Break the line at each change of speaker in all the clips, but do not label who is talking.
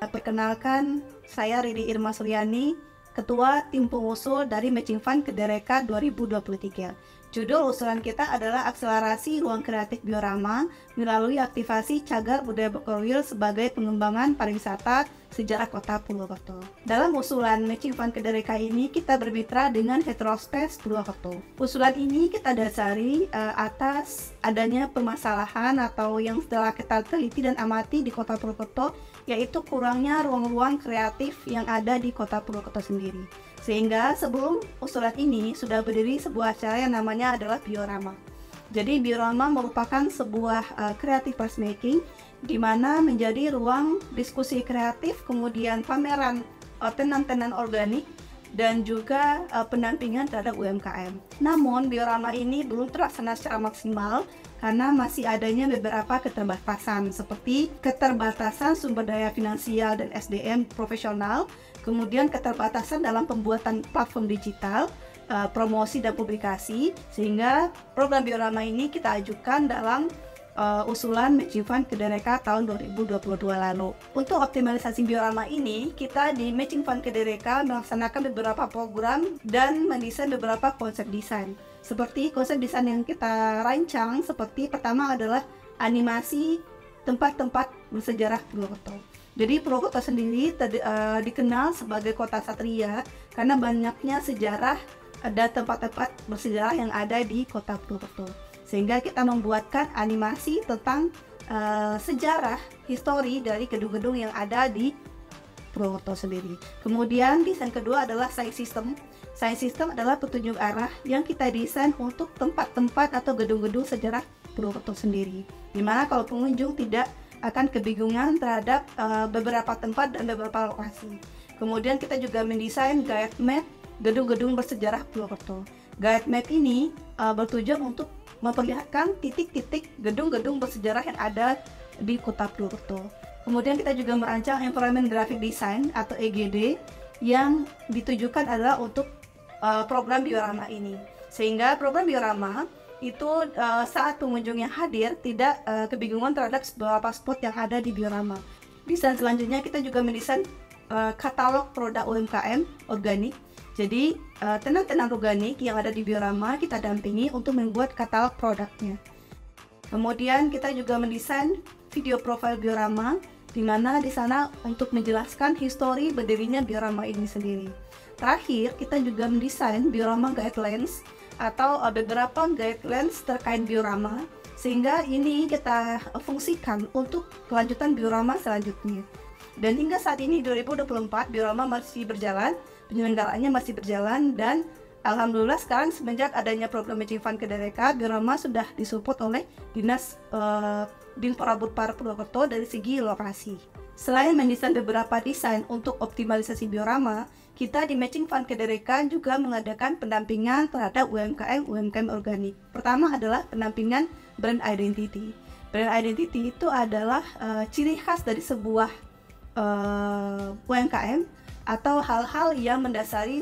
Perkenalkan, saya Riri Irma Suryani, Ketua Tim Pengusul dari Matching Fund Kedereka 2023. Judul usulan kita adalah akselerasi ruang kreatif Biorama melalui aktivasi cagar budaya Bokerwil sebagai pengembangan pariwisata sejarah kota Purwokerto. Dalam usulan Matching Fund Kedereka ini kita bermitra dengan Heterospace Purwokerto. Usulan ini kita dasari atas adanya permasalahan atau yang setelah kita teliti dan amati di kota Purwokerto, yaitu kurangnya ruang-ruang kreatif yang ada di kota Purwokerto sendiri. Sehingga sebelum usulan ini sudah berdiri sebuah acara yang namanya adalah Biorama. Jadi Biorama merupakan sebuah creative placemaking di mana menjadi ruang diskusi kreatif, kemudian pameran tenan-tenan organik, dan juga pendampingan terhadap UMKM. Namun Biorama ini belum terlaksana secara maksimal karena masih adanya beberapa keterbatasan seperti keterbatasan sumber daya finansial dan SDM profesional, kemudian keterbatasan dalam pembuatan platform digital, promosi dan publikasi, sehingga program Biorama ini kita ajukan dalam usulan Matching Fund Kedereka tahun 2022 lalu. Untuk optimalisasi Biorama ini, kita di Matching Fund Kedereka melaksanakan beberapa program dan mendesain beberapa konsep desain. Seperti konsep desain yang kita rancang, seperti pertama adalah animasi tempat-tempat bersejarah Purwokerto. Jadi Purwokerto sendiri dikenal sebagai kota satria karena banyaknya sejarah dan tempat-tempat bersejarah yang ada di kota Purwokerto. Sehingga kita membuatkan animasi tentang sejarah, histori dari gedung-gedung yang ada di Purwokerto sendiri. Kemudian desain kedua adalah sign system. Sign system adalah petunjuk arah yang kita desain untuk tempat-tempat atau gedung-gedung sejarah Purwokerto sendiri. Dimana kalau pengunjung tidak akan kebingungan terhadap beberapa tempat dan beberapa lokasi. Kemudian kita juga mendesain guide map gedung-gedung bersejarah Purwokerto. Guide map ini bertujuan untuk memperlihatkan titik-titik gedung-gedung bersejarah yang ada di kota Purwokerto. Kemudian kita juga merancang environment graphic design atau EGD yang ditujukan adalah untuk program Biorama ini. Sehingga program Biorama itu saat pengunjung yang hadir tidak kebingungan terhadap beberapa spot yang ada di Biorama. Desain selanjutnya kita juga mendesain katalog produk UMKM organik. Jadi tenan-tenan organik yang ada di Biorama kita dampingi untuk membuat katalog produknya. Kemudian kita juga mendesain video profile Biorama, di mana di sana untuk menjelaskan histori berdirinya Biorama ini sendiri. Terakhir kita juga mendesain Biorama guidelines atau beberapa guidelines terkait Biorama, sehingga ini kita fungsikan untuk kelanjutan Biorama selanjutnya. Dan hingga saat ini 2024 Biorama masih berjalan, penyelenggaraannya masih berjalan, dan alhamdulillah sekarang semenjak adanya program Matching Fund Kedereka, Biorama sudah disupport oleh Dinas Dinparabudpar Purwokerto dari segi lokasi. Selain mendesain beberapa desain untuk optimalisasi Biorama, kita di Matching Fund Kedereka juga mengadakan pendampingan terhadap UMKM organik. Pertama adalah pendampingan brand identity. Brand identity itu adalah ciri khas dari sebuah UMKM atau hal-hal yang mendasari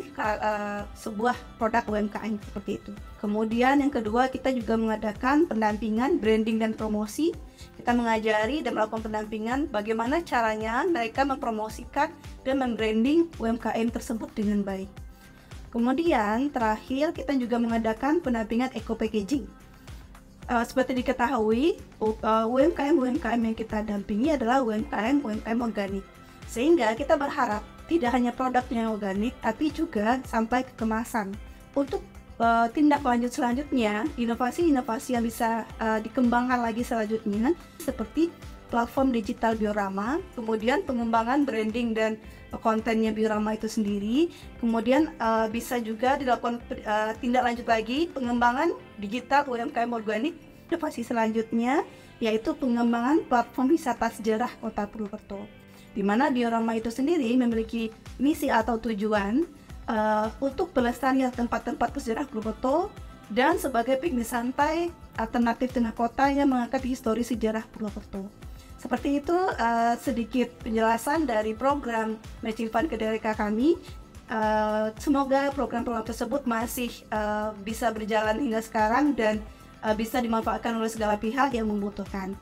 sebuah produk UMKM seperti itu. Kemudian yang kedua, kita juga mengadakan pendampingan branding dan promosi. Kita mengajari dan melakukan pendampingan bagaimana caranya mereka mempromosikan dan membranding UMKM tersebut dengan baik. Kemudian terakhir kita juga mengadakan pendampingan eco packaging. Seperti diketahui, UMKM yang kita dampingi adalah UMKM organik. Sehingga kita berharap tidak hanya produknya yang organik, tapi juga sampai ke kemasan. Untuk tindak lanjut selanjutnya, inovasi-inovasi yang bisa dikembangkan lagi selanjutnya, seperti platform digital Biorama, kemudian pengembangan branding dan kontennya Biorama itu sendiri, kemudian bisa juga dilakukan tindak lanjut lagi pengembangan digital UMKM organik. Inovasi selanjutnya yaitu pengembangan platform wisata sejarah kota Purwokerto, di mana Biorama itu sendiri memiliki misi atau tujuan untuk pelestarian tempat-tempat bersejarah Purwokerto dan sebagai piknik santai alternatif tengah kota yang mengangkat histori sejarah Purwokerto. Seperti itu sedikit penjelasan dari program Matching Fund Kedereka kami. Semoga program-program tersebut masih bisa berjalan hingga sekarang dan bisa dimanfaatkan oleh segala pihak yang membutuhkan.